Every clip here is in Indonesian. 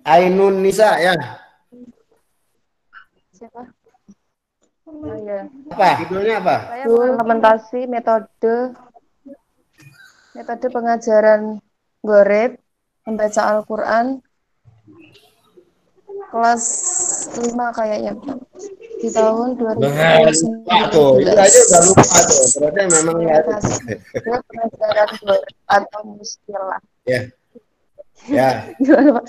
Ainun Nisa ya. Siapa? Oh, ya. Apa? Judulnya apa? Saya mengimplementasi metode pengajaran Ghorid membaca Al-Quran kelas 5 kayaknya di tahun Lupa tuh, itu 2019. aja udah lupa tuh. Berarti memang nggak ada. Implementasi pengajaran Ghorid atau muskilah. Ya, ya, Gimana, Pak?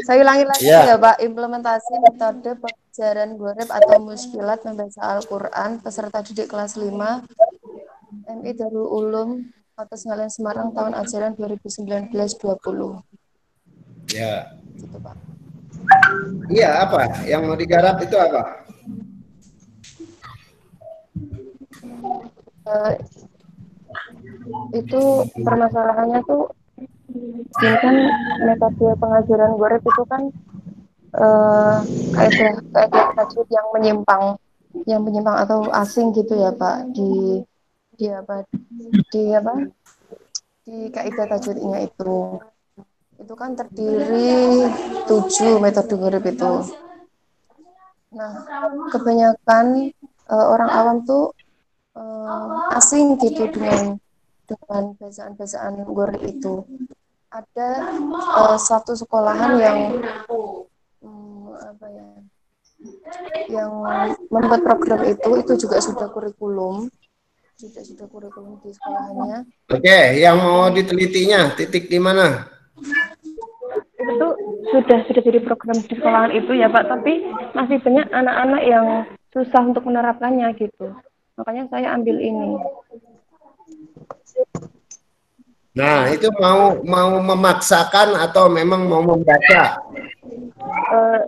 Saya ulangi lagi ya. ya Pak, implementasi metode pengajaran Ghorid atau muskilat membaca Al-Quran peserta didik kelas 5 MI Darul Ulum atas Ngalian Semarang tahun ajaran 2019-20. Ya. Gitu Pak. Iya, apa? Yang mau digarap itu apa? Eh, itu permasalahannya tuh ini kan metode pengajaran Ghorid itu kan kaidah tajwid yang menyimpang atau asing gitu ya Pak di apa di apa di kaidah tajwidnya itu kan terdiri 7 metode Ghorid itu. Nah, kebanyakan orang awam tuh asing gitu dengan bacaan-bacaan Ghorid itu. Ada satu sekolahan yang apa ya, yang membuat program itu juga sudah kurikulum di sekolahannya. Oke, yang mau ditelitinya titik di mana? Itu sudah jadi program di sekolahan itu ya Pak, tapi masih banyak anak-anak yang susah untuk menerapkannya gitu. Makanya saya ambil ini. Nah, itu mau memaksakan atau memang mau membaca? Eh,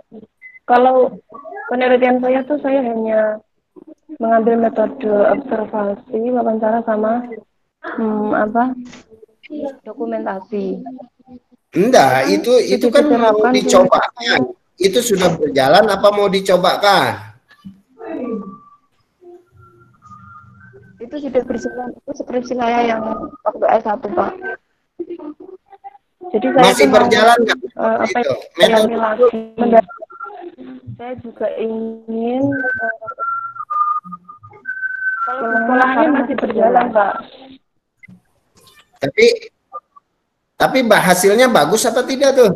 kalau penelitian saya tuh saya hanya mengambil metode observasi, wawancara sama apa dokumentasi. Enggak, Itu kan itu sudah kan mau diterapkan di dicobakan. Itu sudah berjalan apa mau dicobakan? itu sudah berjalan, itu skripsi saya yang waktu S1 Pak. Jadi saya Masih tuh mau berjalan nggak metode apa itu? ya, Metode lagi saya juga ingin kalau sekolahannya masih berjalan Pak. tapi hasilnya bagus apa tidak tuh?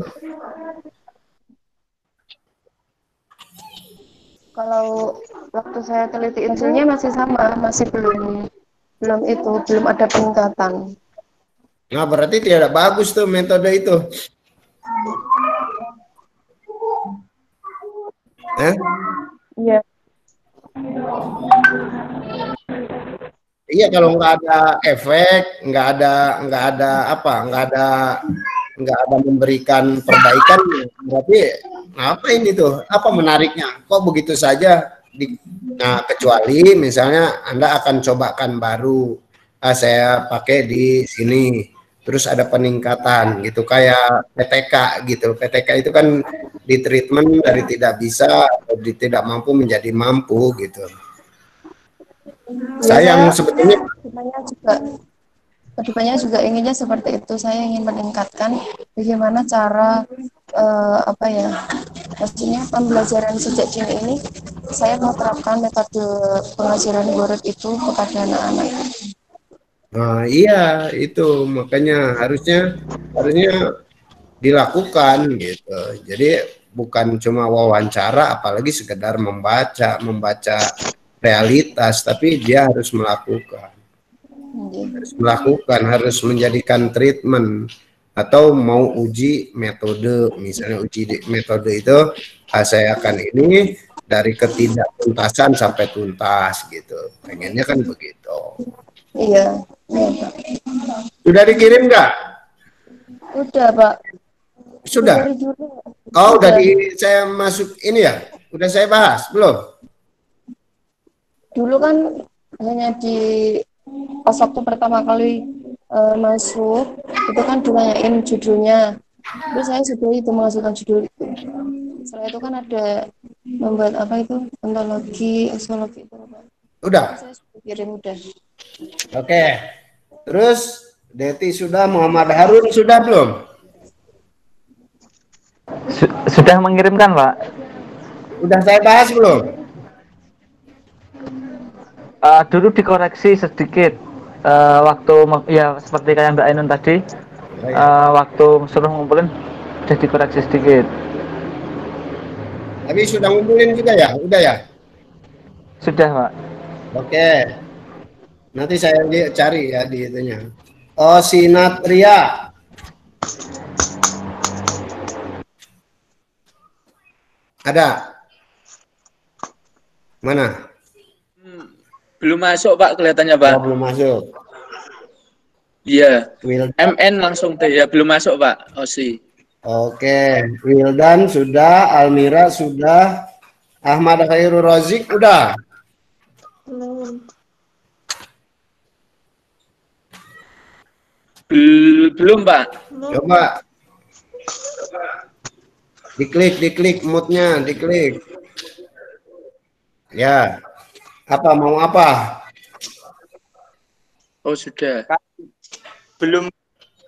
Kalau waktu saya teliti insulnya masih sama, masih belum ada peningkatan. Nah, berarti tidak bagus tuh metode itu. Eh? Iya. Iya, kalau nggak ada efek, nggak ada apa, nggak ada memberikan perbaikan, berarti apa ini tuh? Apa menariknya? Kok begitu saja? Nah, kecuali misalnya Anda akan cobakan baru, saya pakai di sini, terus ada peningkatan gitu, kayak PTK gitu. PTK itu kan di treatment dari tidak bisa atau tidak mampu menjadi mampu gitu. Ya Saya saya yang sebetulnya kedepannya juga inginnya seperti itu. Saya ingin meningkatkan bagaimana cara apa ya, maksudnya pembelajaran sejak dini ini saya mau terapkan metode pengajaran Ghorid itu kepada anak-anak. Nah, iya itu makanya harusnya dilakukan gitu. Jadi bukan cuma wawancara, apalagi sekedar membaca realitas, tapi dia harus menjadikan treatment atau mau uji metode, misalnya uji metode itu saya akan ini dari ketidaktuntasan sampai tuntas gitu. Pengennya kan begitu. Iya, iya Pak. Sudah dikirim nggak? Udah Pak. Sudah. Dari dulu Oh, udah udah. saya masuk ini ya? Udah saya bahas belum? Dulu kan hanya di pas waktu pertama kali masuk itu kan ditanyain judulnya, terus saya sudah itu mengasihkan judul itu. Setelah itu kan ada membuat apa itu ontologi, aksiologi itu apa, itu Udah. saya sudah kirim udah. Oke. Terus Deti sudah, Muhammad Harun sudah belum? Sudah mengirimkan, Pak. Udah saya bahas belum? Dulu dikoreksi sedikit. Waktu ya seperti kayak Mbak Ainun tadi, Oh, ya. waktu suruh ngumpulin sudah dikoreksi sedikit. Tapi sudah ngumpulin juga ya? Udah ya? Sudah, Pak. Oke. Nanti saya cari ya di itunya. Oh, Sinatria. Ada? Mana? Belum masuk Pak kelihatannya Pak. Oh, belum masuk. Iya. Wildan. MN langsung deh ya belum masuk Pak. Osi. Oke. Wildan sudah, Almira sudah, Ahmad Khairul Razik udah. Belum Pak. Coba diklik moodnya, diklik. Ya. Apa mau apa? Oh sudah. Belum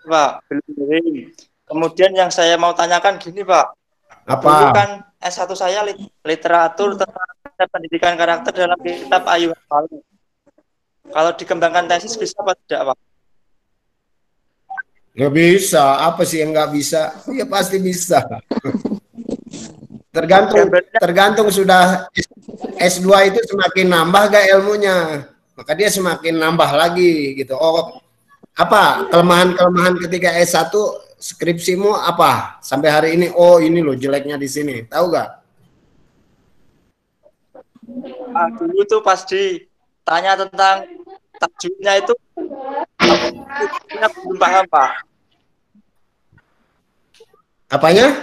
Pak, belum. Kemudian yang saya mau tanyakan gini Pak. Apa? Dulu kan S1 saya literatur tentang pendidikan karakter dalam kitab Ayu Hafal. Kalau dikembangkan tesis bisa apa tidak Pak? Nggak bisa. Apa sih yang nggak bisa? Ya pasti bisa. Tergantung sudah S2 itu semakin nambah gak ilmunya. Maka dia semakin nambah lagi gitu. Oh, apa kelemahan-kelemahan ketika S1 skripsimu apa? Sampai hari ini, oh ini loh jeleknya di sini. Tahu gak? Dulu tuh pas ditanya tentang tajwidnya itu belum paham Pak. Apanya?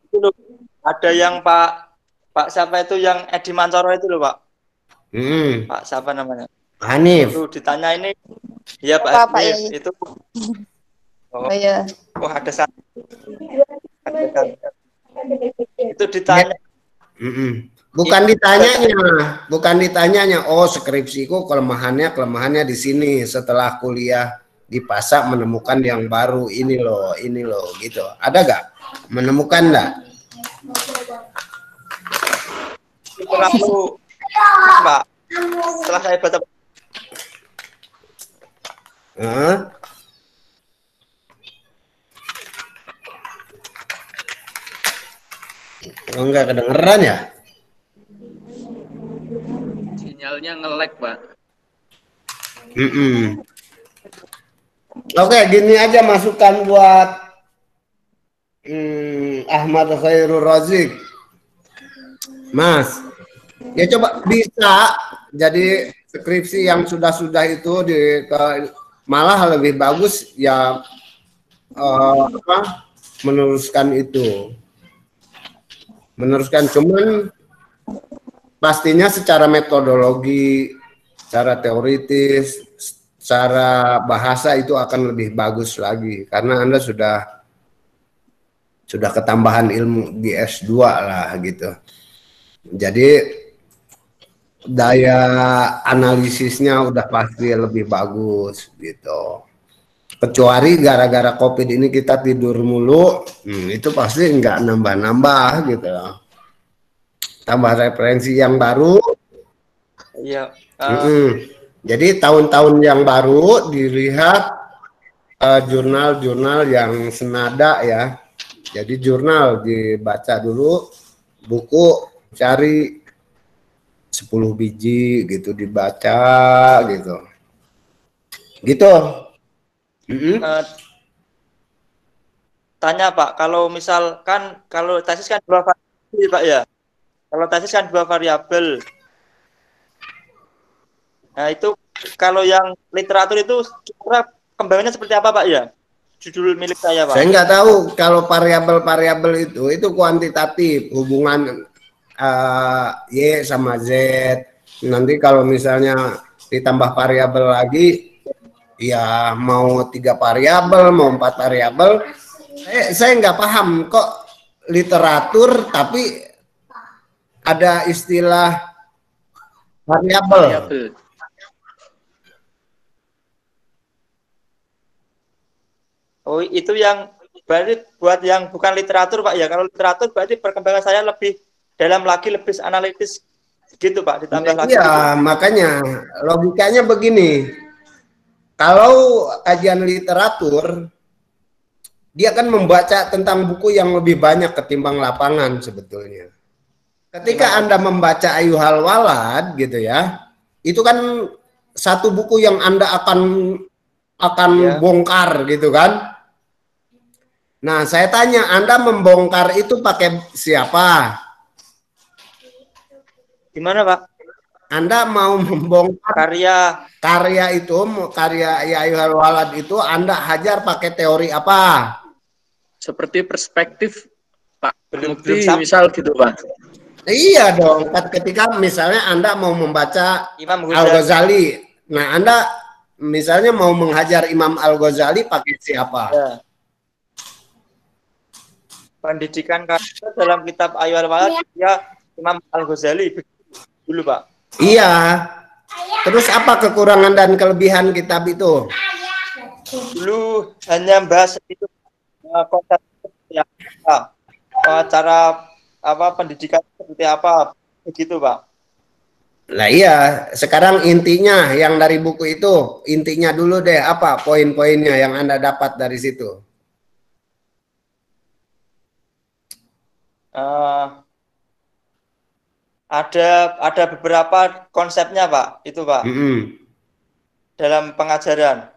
Itu loh, ada yang Pak siapa itu yang Edi Mantoro itu loh Pak. Pak siapa namanya? Hanif. Itu ditanya ini, ya Pak Hanif ya. Itu. Oh iya. Oh ada satu. Itu ditanya. Bukan ditanyanya. Oh skripsiku kelemahannya di sini. Setelah kuliah di Pasak menemukan yang baru ini loh gitu. Ada gak? Menemukan enggak? Terlalu Pak. Setelah saya baca. Oh, enggak kedengeran ya? Sinyalnya nge-lag Pak. Oke, gini aja masukan buat Ahmad Khairul Razik. Mas, ya coba bisa jadi skripsi yang sudah itu malah lebih bagus ya meneruskan itu. Cuman pastinya secara metodologi, secara teoritis, secara bahasa itu akan lebih bagus lagi karena Anda sudah ketambahan ilmu di S2 lah gitu. Jadi daya analisisnya udah pasti lebih bagus gitu. Kecuali gara-gara COVID ini kita tidur mulu, itu pasti nggak nambah-nambah gitu. Tambah referensi yang baru. Iya. Jadi tahun-tahun yang baru dilihat jurnal-jurnal yang senada ya. Jadi jurnal dibaca dulu, buku cari 10 biji gitu dibaca gitu. Gitu. Tanya Pak, kalau misalkan kalau tesis kan 2 variabel Pak ya. Kalau tesis kan 2 variabel. Nah itu kalau yang literatur itu kira kembangannya seperti apa Pak ya? Judul milik saya Pak. Saya nggak tahu kalau variabel itu kuantitatif hubungan Y sama Z. Nanti kalau misalnya ditambah variabel lagi, ya mau 3 variabel, mau 4 variabel, saya nggak paham kok literatur tapi ada istilah variabel. Oh itu yang berarti buat yang bukan literatur Pak ya. Kalau literatur berarti perkembangan saya lebih dalam lagi, lebih analitis gitu Pak, ditambah lagi gitu. Iya, makanya logikanya begini. Kalau kajian literatur, dia kan membaca tentang buku yang lebih banyak ketimbang lapangan sebetulnya. Ketika Anda membaca Ayyuhal Walad gitu ya, itu kan satu buku yang Anda akan bongkar gitu kan. Nah, saya tanya, Anda membongkar itu pakai siapa? Gimana Pak? Anda mau membongkar Karya itu, karya Ya Ayyuhal Walad itu Anda hajar pakai teori apa? Seperti perspektif Pak Belum Mukti sampai. misal gitu Pak. Iya dong, ketika misalnya Anda mau membaca Imam Ghazali. Al-Ghazali, nah Anda misalnya mau menghajar Imam Al-Ghazali pakai siapa? Ya. Pendidikan karakter dalam kitab Ayyuhal Walad ya Imam Al-Ghazali dulu Pak. Iya. Terus apa kekurangan dan kelebihan kitab itu? Dulu hanya bahas itu konsep ya, cara apa pendidikan seperti apa begitu Pak. Lah iya, sekarang intinya yang dari buku itu, intinya dulu deh, apa poin-poinnya yang Anda dapat dari situ? Ada beberapa konsepnya Pak, itu Pak. Dalam pengajaran.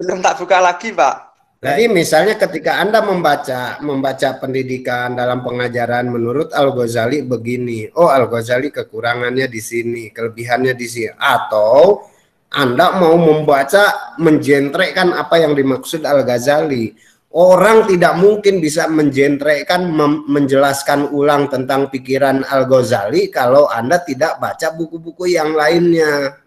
Belum tak buka lagi Pak. Jadi misalnya ketika Anda membaca pendidikan dalam pengajaran menurut Al-Ghazali begini, oh Al-Ghazali kekurangannya di sini, kelebihannya di sini, atau Anda mau membaca menjentrekkan apa yang dimaksud Al-Ghazali. Orang tidak mungkin bisa menjentrekkan, menjelaskan ulang tentang pikiran Al-Ghazali kalau Anda tidak baca buku-buku yang lainnya.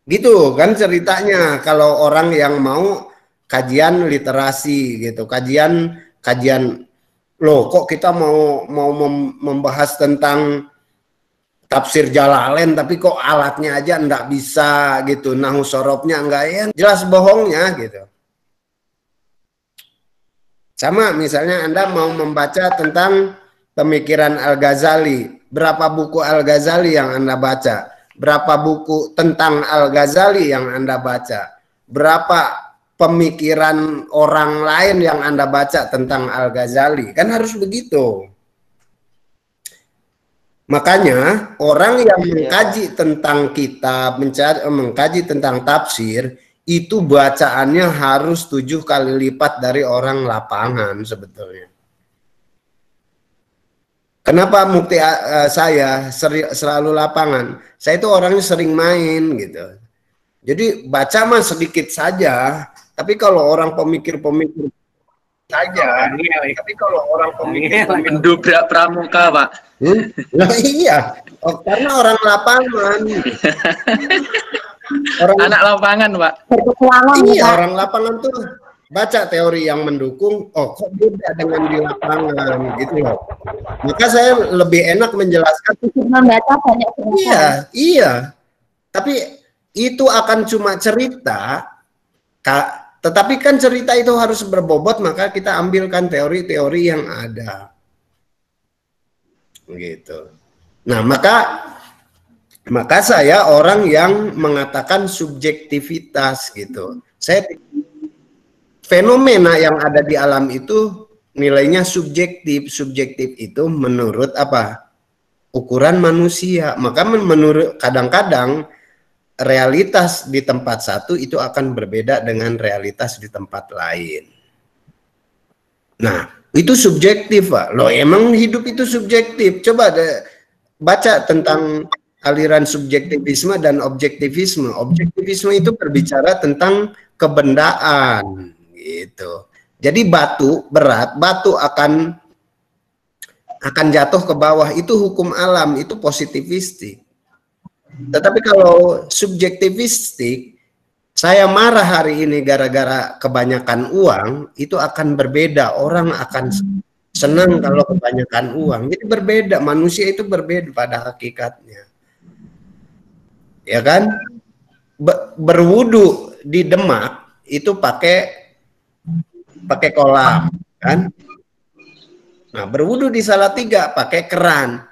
Gitu kan ceritanya kalau orang yang mau kajian literasi gitu, kajian loh kok kita mau membahas tentang tafsir Jalalain tapi kok alatnya aja enggak bisa gitu, nahu sorobnya enggak, ya jelas bohongnya gitu. Sama misalnya Anda mau membaca tentang pemikiran Al-Ghazali, berapa buku Al-Ghazali yang Anda baca? Berapa buku tentang Al-Ghazali yang Anda baca? Berapa pemikiran orang lain yang Anda baca tentang Al-Ghazali? Kan harus begitu. Makanya orang yang mengkaji tentang kitab, mengkaji tentang tafsir, itu bacaannya harus 7 kali lipat dari orang lapangan sebetulnya. Kenapa Mukti saya selalu lapangan? Saya itu orangnya sering main gitu. Jadi baca mah sedikit saja, tapi kalau orang pemikir-pemikir saja, tapi kalau orang pemikir-pemikir mendobrak pramuka Pak. Nah, iya, karena orang lapangan. Anak lapangan Pak. Iya, orang lapangan tuh baca teori yang mendukung, oh kok beda dengan di lapangan gitu loh. Maka saya lebih enak menjelaskan membaca banyak iya. Tapi itu akan cuma cerita, tetapi kan cerita itu harus berbobot, maka kita ambilkan teori-teori yang ada. Gitu. Nah, maka saya orang yang mengatakan subjektivitas gitu. Saya fenomena yang ada di alam itu nilainya subjektif. Subjektif itu menurut apa? Ukuran manusia. Maka menurut kadang-kadang realitas di tempat satu itu akan berbeda dengan realitas di tempat lain. Nah, itu subjektif, Pak. Loh, emang hidup itu subjektif. Coba baca tentang aliran subjektivisme dan objektivisme. Objektivisme itu berbicara tentang kebendaan gitu. Jadi batu berat, batu akan jatuh ke bawah, itu hukum alam, itu positivistik. Tetapi kalau subjektivistik, saya marah hari ini gara-gara kebanyakan uang, itu akan berbeda. Orang akan senang kalau kebanyakan uang. Jadi berbeda, manusia itu berbeda pada hakikatnya. Ya kan? Berwudu di Demak itu pakai pakai kolam, kan? Nah, berwudu di Salatiga pakai keran.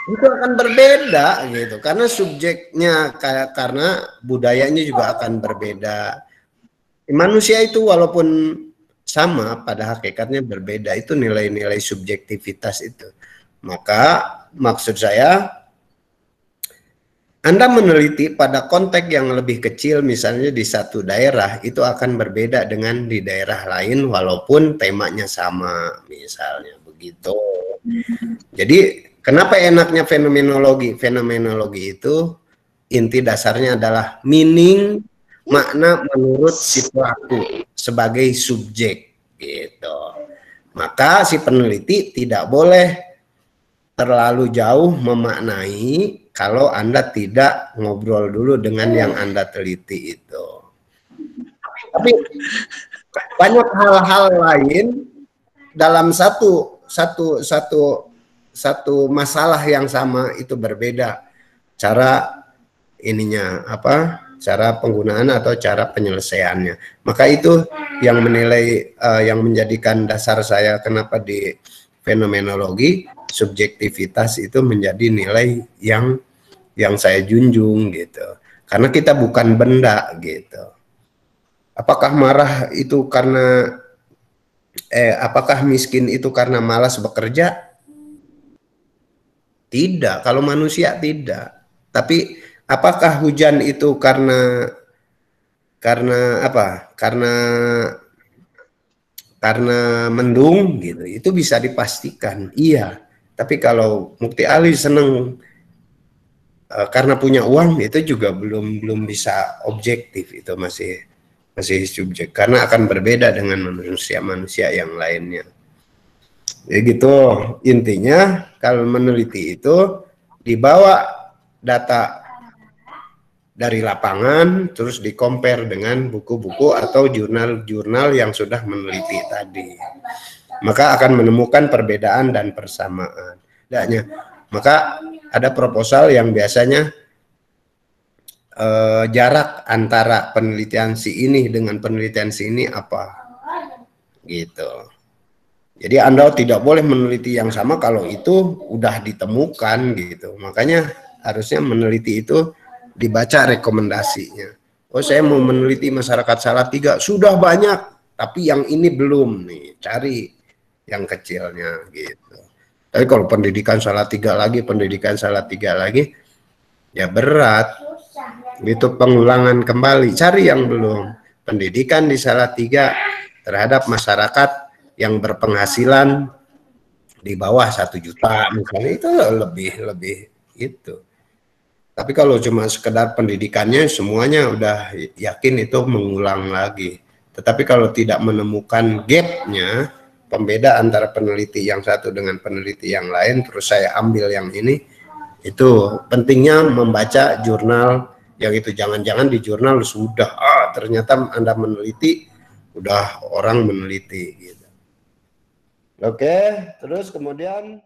Itu akan berbeda gitu, karena subjeknya karena budayanya juga akan berbeda. Manusia itu walaupun sama, pada hakikatnya berbeda. Itu nilai-nilai subjektivitas itu. Maka maksud saya, Anda meneliti pada konteks yang lebih kecil, misalnya di satu daerah, itu akan berbeda dengan di daerah lain walaupun temanya sama, misalnya begitu. Jadi kenapa enaknya fenomenologi? Fenomenologi itu inti dasarnya adalah meaning, makna menurut si pelaku sebagai subjek gitu. Maka si peneliti tidak boleh terlalu jauh memaknai kalau Anda tidak ngobrol dulu dengan yang Anda teliti itu. Tapi banyak hal-hal lain dalam satu masalah yang sama itu berbeda cara ininya apa, cara penggunaan atau cara penyelesaiannya. Maka itu yang menilai yang menjadikan dasar saya kenapa di fenomenologi subjektivitas itu menjadi nilai yang saya junjung gitu. Karena kita bukan benda gitu. Apakah marah itu karena apakah miskin itu karena malas bekerja? Tidak, kalau manusia tidak. Tapi apakah hujan itu karena apa? Karena mendung gitu. Itu bisa dipastikan. Iya. Tapi kalau Mukti Ali seneng karena punya uang, itu juga belum bisa objektif, itu masih subjek, karena akan berbeda dengan manusia yang lainnya. Ya gitu, intinya kalau meneliti itu dibawa data dari lapangan terus di-compare dengan buku-buku atau jurnal-jurnal yang sudah meneliti tadi. Maka akan menemukan perbedaan dan persamaan. Maka ada proposal yang biasanya jarak antara penelitian si ini dengan penelitian si ini apa gitu. Jadi Anda tidak boleh meneliti yang sama kalau itu udah ditemukan gitu. Makanya harusnya meneliti itu dibaca rekomendasinya. Oh, saya mau meneliti masyarakat Salatiga, sudah banyak, tapi yang ini belum nih, cari yang kecilnya gitu. Tapi kalau pendidikan Salatiga lagi, ya berat. Itu pengulangan kembali, cari yang belum. Pendidikan di Salatiga terhadap masyarakat yang berpenghasilan di bawah 1 juta misalnya, itu lebih itu. Tapi kalau cuma sekedar pendidikannya semuanya udah yakin itu mengulang lagi. Tetapi kalau tidak menemukan gapnya, pembeda antara peneliti yang satu dengan peneliti yang lain, terus saya ambil yang ini, itu pentingnya membaca jurnal yang itu. Jangan-jangan di jurnal sudah ternyata Anda meneliti, udah orang meneliti gitu. Oke, terus kemudian